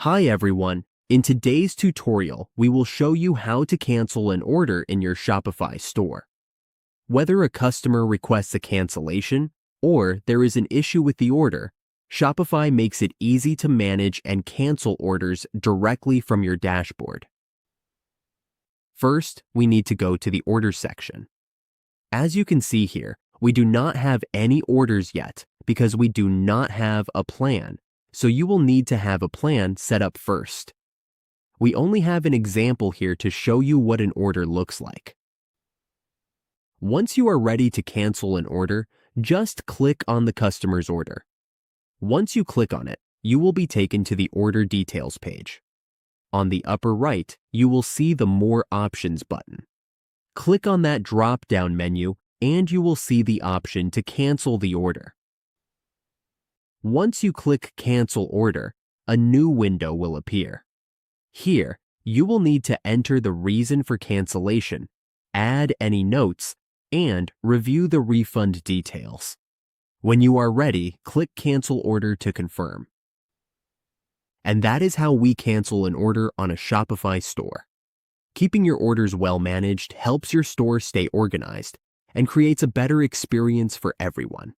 Hi everyone. In today's tutorial, we will show you how to cancel an order in your Shopify store. Whether a customer requests a cancellation or there is an issue with the order, Shopify makes it easy to manage and cancel orders directly from your dashboard. First, we need to go to the Orders section. As you can see here, we do not have any orders yet because we do not have a plan, so you will need to have a plan set up first. We only have an example here to show you what an order looks like. Once you are ready to cancel an order, just click on the customer's order. Once you click on it, you will be taken to the Order Details page. On the upper right, you will see the More Options button. Click on that drop-down menu and you will see the option to cancel the order. Once you click Cancel Order, a new window will appear. Here, you will need to enter the reason for cancellation, add any notes, and review the refund details. When you are ready, click Cancel Order to confirm. And that is how we cancel an order on a Shopify store. Keeping your orders well managed helps your store stay organized and creates a better experience for everyone.